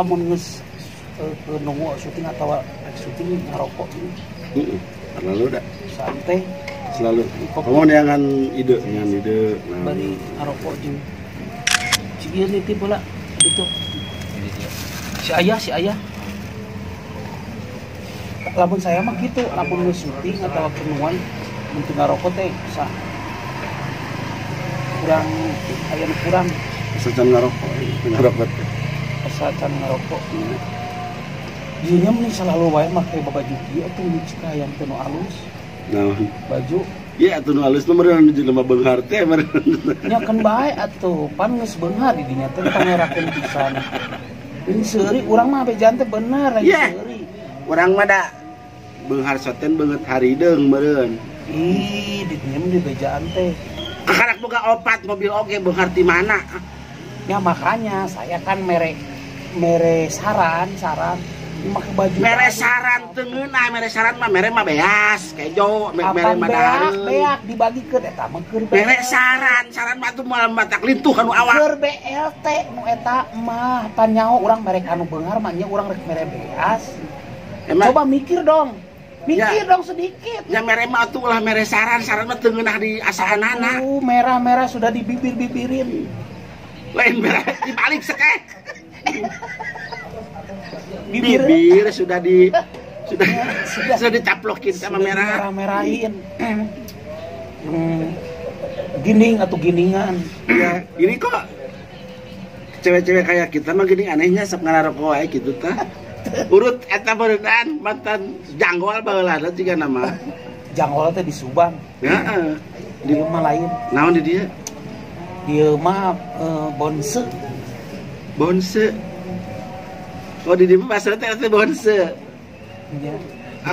lamun geus ke nunggu syuting atau syuting ngerokok ini. Selalu dah. Santai. Selalu. Kamu dengan ide, Bari ngerokok jeung. Si ieu nitip pula gitu. Si ayah. Lamun saya mah gitu, lamun geus syuting atau kenuan mun ngerokok teh bisa kurang aya nu kurang secan ngerokok. Asa can ngerokok. Dieu mah selalu wae make baju kieu atuh cika yang teu nu alus. Naon? Baju. Iya atuh nu alus mah meureun nu jelema beunghar teh meureun. Nya kan bae atuh, pan geus beunghar di dinya teh pangerakeun pisan. Ini seuri urang mah bejan teh bener aya seuri. Urang mah da beunghar soten beungeut harideung meureun. Ih, di dinya mah di bejaan teh. Karak boga opat mobil oge beunghar ti mana? Ya makanya saya kan mere saran make baju mere saran teu ngeunah, mere saran mah mere mah beas kejo mere mah dahareun beak dibagikeun eta mah keur mere saran mah tuh moal matak lintuh anu awak keur BLT nu eta mah pan nyaho urang mere kanu beunghar mah nya urang rek mere beas. Coba mikir dong sedikit. Ya mere mah atuh ulah mere saran mah teu ngeunah di asahanana. Merah sudah di bibir-bibirin. Lain merah dibalik sekeh. Bibir sudah dicaplokin sama merah-merahin. Gining atau giningan. Ya, ini kok cewek-cewek kayak kita mah gini anehnya sok ngarokok wae gitu tah. Urut eta beuneuran mantan janggol baheulana jiga nama. Janggol teh di Subang. Heeh. Di rumah lain. Naon di dieu? Dieu mah bonse. Oh di dieu bahasa teh bonse. Iya.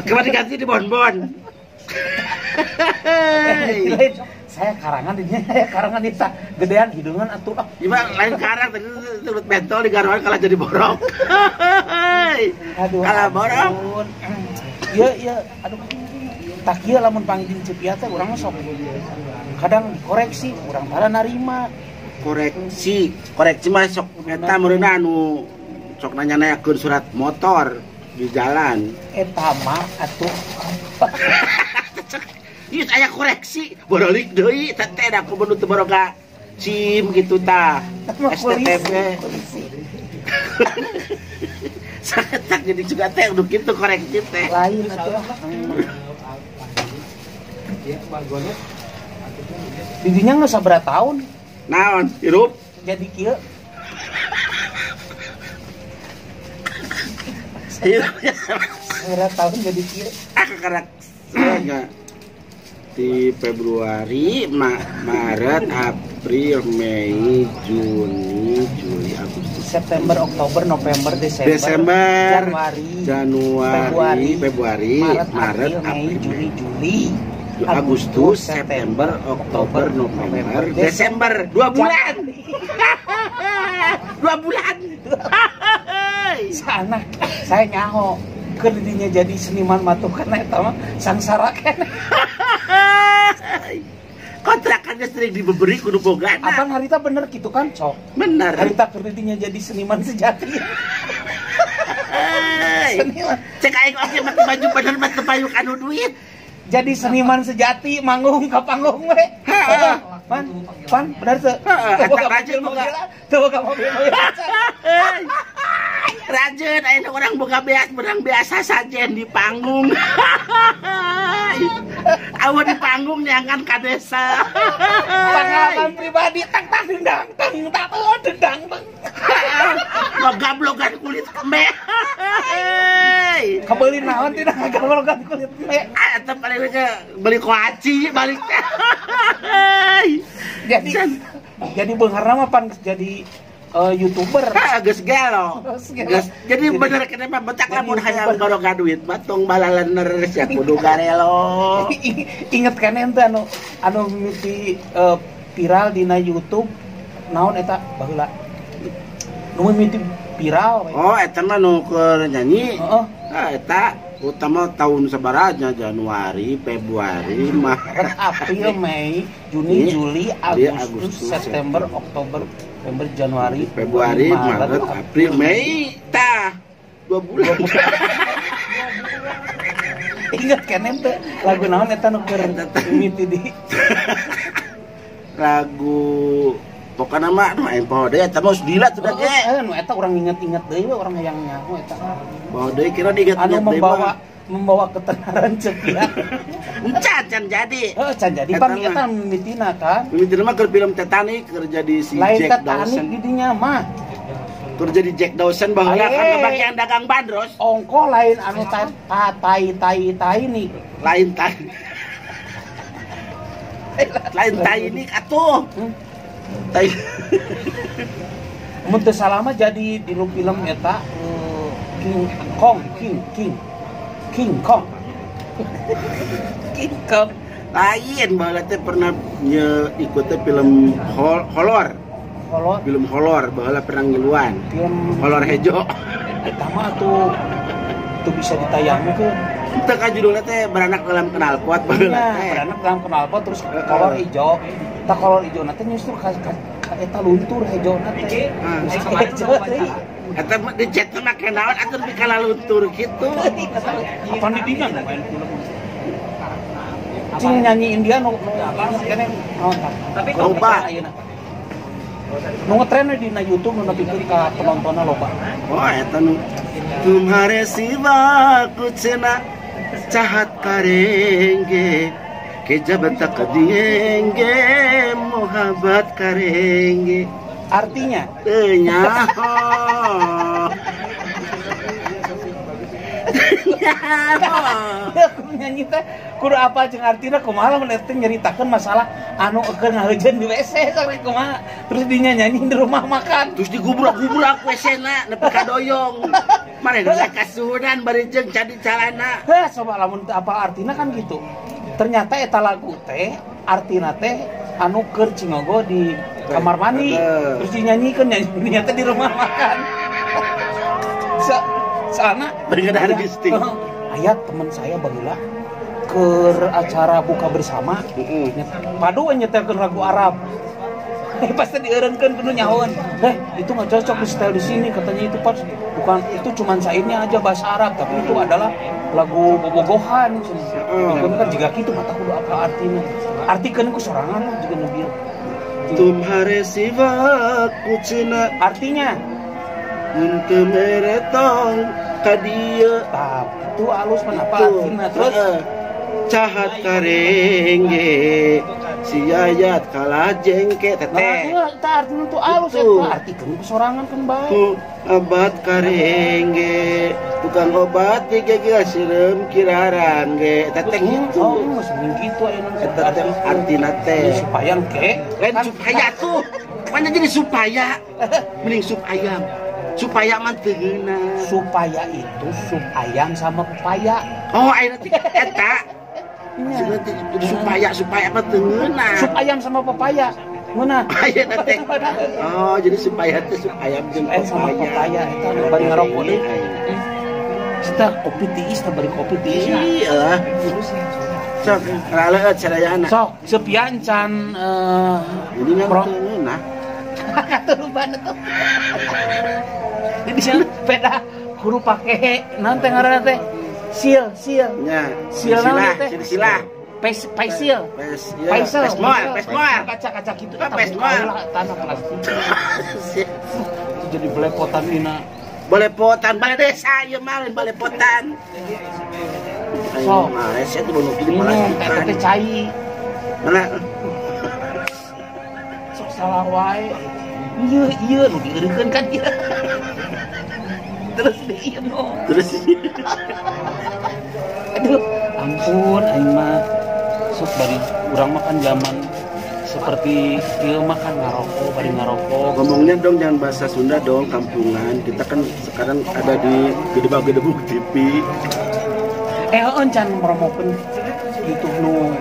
Kemarin diganti di bonbon. Saya karangan kita gedean hidungan atuh. Gimana lain karang tadi turut bentol di garuan kalah jadi borok. Aduh. Kalah borok. Iya, aduh. Tak kieu lamun panggil cepia teh urang sok. Kadang dikoreksi, urang tara narima. Koreksi mah sok eta meureunna anu sok nanya-nanyakeun surat motor di jalan. Eta mah atuh. Ieu aya koreksi, borolik deui teh da kudu teu boga SIM gitu tah. STTP. Saketak jadi juga teh udah kitu koreksi teh. Lain atuh. Didinya geus sabaraha tahun? Naon? Hirup? Jadi kieu. Sabaraha tahun jadi kieu? Karak saya di Februari, Maret, April, Mei, Juni, Juli, Agustus, September, Oktober, November, Desember, Januari, Februari, Maret, April, Mei, Juli, Agustus, September, Oktober, November, Desember, 2 bulan. 2 bulan. Sana saya nyaho keur didinya jadi seniman matuh kana eta mah sangsara keneh. Kontrakannya sering diberi kudu boga. Abang harita bener gitu kan, Cok? Bener. Harita keur didinya jadi seniman sejati. Seniman. Cek aing oge make baju bener mah teu payung anu duit. Jadi seniman sejati manggung ka panggung we. Heeh. Pan, bener teu? Heeh, eta rajin boga. Teu boga mobil. Rajin, ayeuna urang boga beas, urang biasa sajen di panggung. Awa di panggung nyangan ka desa. Pengalaman pribadi tang dendang. Ngagablogan kulit kembe. Kebeuli naon tina ngagablogan kulit kembe? Eta paling beli kuaci balik. Jadi beunghar mah pan jadi YouTuber. Geus gelo. Jadi bener kenapa betak lamun hayang baroga duit batung balalener sia kudu garelo. Inget kan ente anu mimiti viral dina YouTube naon eta baheula. Nu mimiti viral we. Oh eta mah nu keur nyanyi. Heeh. Eta utama tahun sabaraja Januari, Februari, Maret, April, Mei, Juni, Juli, Agustus, September, Oktober, November, Januari, Februari, Maret, April, Mei, 2 bulan. Ingat kan ente lagu naon eta nu keur mimiti di lagu pokoknya mah main poho deui eta mah dila teh ge. Nu eta urang inget-inget deui we urang hayang nyaho eta. Poho deui kira diinget-inget deui membawa ketenaran cepiak. Can jadi. Can jadi pami eta mimitina kan. Mimitina mah keur film Titanic keur jadi si Jack Jack Dawson. Lain Titanic didinya mah. Keur jadi Jack Dawson baheula kan bagian dagang bandros. Ongko lain anu tai nih. Lain tai ini atuh. Tai. Mun teu salah mah jadi di film eta King Kong. King Kong. Lain baheula teh pernah ikut film horor. Film horor baheula pernah ngiluan. Film horor hejo. Eta mah tuh bisa ditayangkeun. Kita kan judulnya teh beranak dalam knalpot baheula teh. Beranak dalam knalpot terus kolor hijau. Tah kolor hijau teh justru ka eta luntur hijau teh. Eta mah dicet mah make naon atuh di kala luntur kitu. Apa di dinya main film. Cing nyanyi India nu kene naon tah. Tapi loba ayeuna. Nu ngetren di YouTube nu nepikeun ka penontonna loba. Oh eta nu tumhare siwa kuch na चाहत करेंगे कि जब तक दिएंगे मोहब्बत करेंगे. Artinya? Nyanyi teh kudu apa jeung artina kumaha mun eta nyaritakeun masalah anu keur ngaheujeun di WC sampai kumaha terus dinya nyanyi di rumah makan terus digubrak-gubrak WC-na nepi ka doyong manehna kasudan bari jeung cadi calana. Heh coba lamun apa artina kan gitu. Ternyata eta lagu teh artina teh anu keur cingogo di kamar mandi terus dinyanyikeun nyanyi teh di rumah makan. Sana beringada disting. Ayat teman saya baheula ke acara buka bersama. Padu nyetelkeun lagu Arab. Pasti dieureunkeun kudu nyahoan. Itu enggak cocok di style di sini katanya itu pas bukan itu cuman sairnya aja bahasa Arab tapi itu adalah lagu bobogohan. Itu kan juga gitu mata kudu apa artinya. Artikeun ku sorangan juga nabi. Tumhare siwa kuchna artinya untuk meretong kadia itu halus kenapa artinya terus cahat karenge si ayat kalah jengke teteh artinya itu halus itu artikan sorangan kan baik abad karenge tukang obat tiga sirem kirarang ge teteh gitu gitu artinya teh supaya ke lain supaya tuh mana jadi supaya mending sup ayam supaya manteuna supaya itu sup ayam sama pepaya oh ayeuna eta supaya manteuna sup ayam sama pepaya mana ayeuna teh oh jadi supaya teh sup ayam jeung sama pepaya eta bari ngarokok deui kita kopi tiis teh bari kopi tiis iyalah sok raleut sadayana sok sepian can ini manteuna katuruban itu di sana sepeda kudu pake nanti ngaranna teh sil nya sila Paisel kaca gitu tanah plastik jadi belepotan dina balepotan balai desa ieu mah balepotan sok saya tuh bunuh di malah teh cai mana sok salah wae iya nu dieureunkeun kan ieu terus dieu no terus aduh ampun aing mah sok bari urang makan zaman seperti ieu makan ngarokok bari ngarokok ngomongnya dong jangan bahasa Sunda dong kampungan kita kan sekarang ada di gedebak-gedebuk TV can promokeun YouTube nu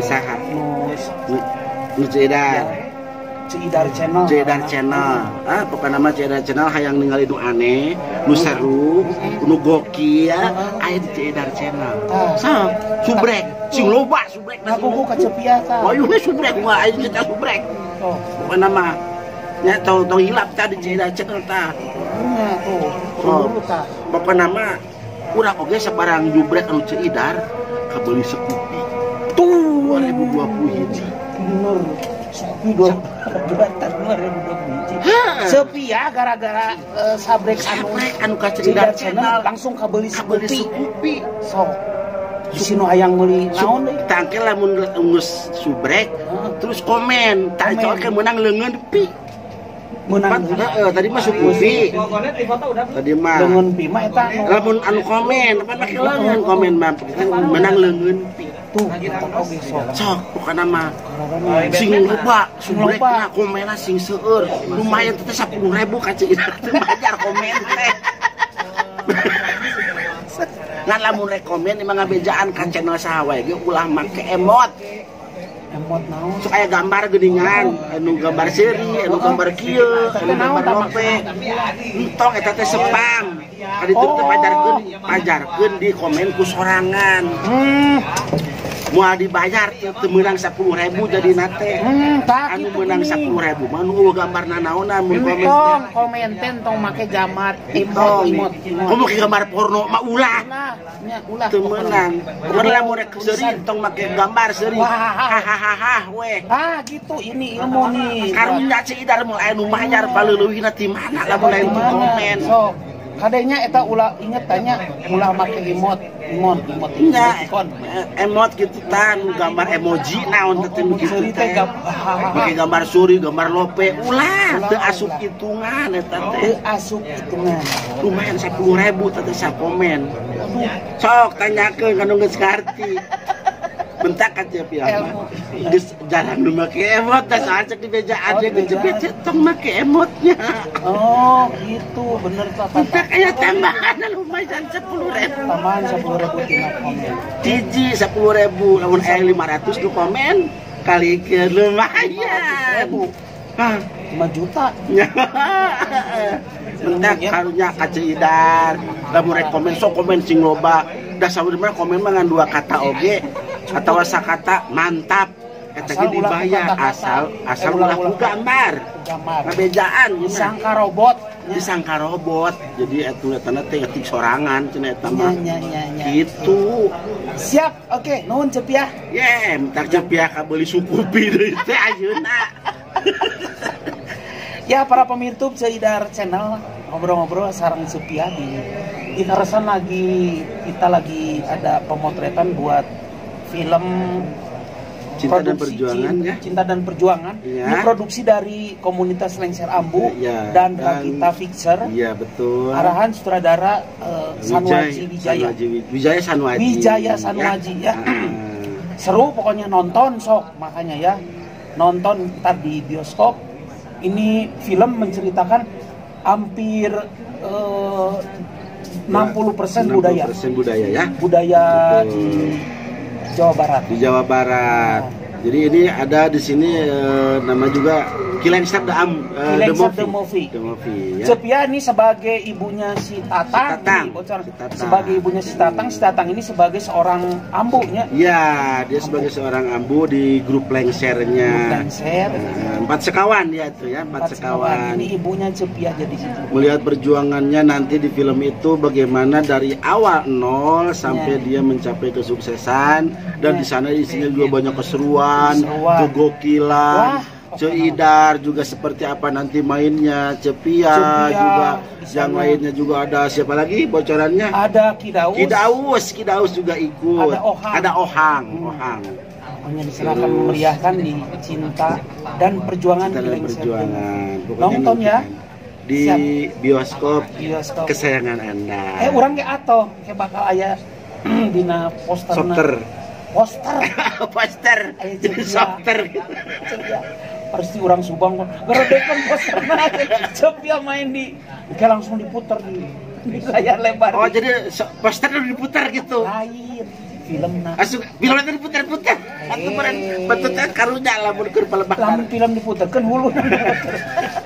usaha nu nu cedan Ceidar Channel. Ceidar Channel. Pokoknya nama Ceidar Channel hayang ningali nu aneh, nu seru, nu gokil ya. Aya di Ceidar Channel. Sok, subrek, sing loba subrek Nah, kuku ka Cepia ta. Oh, iya subrek mah aya cerita subrek. Pokoknya nama nya tong hilap tadi Ceidar Channel ta. Nya tuh, dulu ta. Pokoknya nama urang oge sabarang jubrek anu Ceidar kabeli sekupi. Tuh 2020 hiji. Bener. Sepi 2020. Sepi ya gara-gara sabrek anu ka Ceidar Channel langsung kabeli sekupi. So di sini hayang meuli naon deui? Tangke lamun geus subrek terus komen, tak coke menang leungeun pi. Menang tadi mah sekupi. Tadi mah leungeun pi mah eta lamun anu komen, apa make leungeun komen mah menang leungeun pi. Tuh, kita oge sok pokona mah sing loba subrekna komenna sing seueur lumayan teh 10.000 ka Ceidar teh bajar komen teh. Ngan lamun rekomen emang ngabejaan ka channel saha wae ge ulah make emot naon sok aya gambar geuningan anu gambar seri anu gambar kieu anu gambar lope entong eta teh spam kali itu teh pajarkeun di komen ku sorangan. Moal dibayar teu meunang 10.000 jadi nate. Anu meunang 10.000 mah nu gambarna naonna mun komen teh. Komen teh tong make gambar emot. Komo ke gambar porno mah ulah. Nya ulah Teu meunang. Mun lamun rek seuri tong make gambar seuri. Hahaha we. Gitu ini ilmu nih. Karunya Ceidar mah aya nu mayar paleuleuyna ti mana lamun lain komen. So, kadenya eta ulah inget tanya ulah make emot nya emot gitu tan gambar emoji naon teh gitu teh make gambar suri gambar lope ulah teu asup hitungan eta teh lumayan 10.000 teh sa komen sok tanyakeun kanu geus karti bentak aja pihak geus jarang nu make emot teh saat cek di bejaan ge gejepet tong make emotnya. Oh gitu bener Pak. Bentak aya tambahan lumayan 10.000 tambahan 10.000 tina komen hiji 10.000 lamun aya 500 nu komen kalikeun lumayan 5 juta. Bentak karunya ka Ceidar lamun rek komen sok komen sing loba da saureuman komen mah ngan 2 kata oge atawa sakata mantap eta ge dibayar asal ulah ku gambar ngabejaan disangka robot jadi eta teh ngetik sorangan cenah eta mah gitu siap oke nuhun Cepia minta Cepia ka beuli sukupi deui teh ayeuna. Ya para pemirsa Ceidar Channel ngobrol-ngobrol sareng Cepia di Karasan kita lagi ada pemotretan buat film Cinta dan Perjuangan ya. Cinta dan Perjuangan. Ya. Ini produksi dari komunitas Lengser Ambu dan Ragita Fixer. Iya betul. Arahan sutradara Sanwaji Wijaya. Wijaya Sanwaji ya. Seru pokoknya nonton sok makanya ya. Nonton ntar di bioskop. Ini film menceritakan hampir 60% budaya. 60% budaya ya. Budaya di Jawa Barat. Di Jawa Barat. Jadi ini ada di sini nama juga Kilengser the Movie. Ya. Cepia ini sebagai ibunya si Tatang. Sebagai ibunya si Tatang ini sebagai seorang ambunya. Iya, dia sebagai seorang ambu di grup Lengsernya. 4 sekawan dia tuh ya, 4 sekawan. Ini ibunya Cepia jadi situ. Melihat perjuangannya nanti di film itu bagaimana dari awal nol sampai dia mencapai kesuksesan dan di sana isinya juga banyak keseruan. Kegokilan. Ceidar juga seperti apa nanti mainnya, Cepia juga, yang lainnya juga ada siapa lagi bocorannya? Ada Kidaus juga ikut. Ada Ohang. Hanya diserahkan memeriahkan di Cinta dan Perjuangan. Nonton ya di bioskop kesayangan Anda. Urang ge ato ke bakal aya dina poster. Pasti orang Subang gerodekan posterna Cepia main di kayak langsung diputar di layar lebar. Oh jadi posternya diputar gitu. Lain filmna. Filmnya diputar-putar. kemarin betulnya karunya lah mun keur palebak. Lamun film diputerkeun hulu.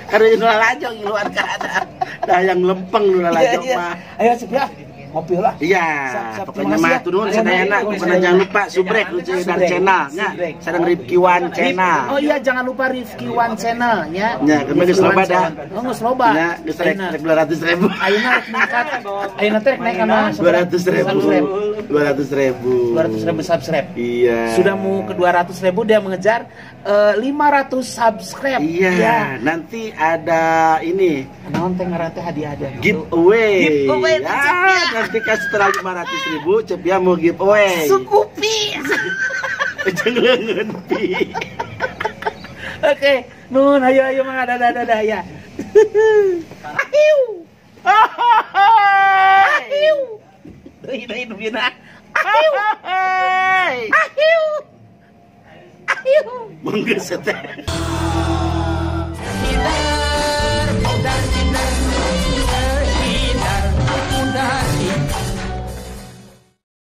Karunya nu lajong luar kada. Dah yang lempeng nu lajong mah. Ayo Sepia. Ngopi lah. Iya, pokoknya mah turun sadayana pokoknya jangan lupa subrek lu dan channelnya. Sareng Rifki Wan channel. Oh iya jangan lupa Rifki Wan channel nya. Nya kemarin geus loba dah. Oh geus loba. Nya geus rek 200.000. Ayeuna rek ningkat. Ayeuna teh naik kana 200.000. 200.000 subscribe. Iya. Sudah mau ke 200.000 dia mengejar 500 subscribe. Iya. Nanti ada ini. Naon teh ngaran teh hadiah-hadiah. Giveaway. Giveaway. Nanti kan setelah 500.000 Cepia mau giveaway. Sukupi. Jangan ngerti. Oke, nun ayo mah dadah ya. Ahiu. Ahiu. Deui nu bina. Ahiu. Ahiu. Ahiu. Mangga seteh.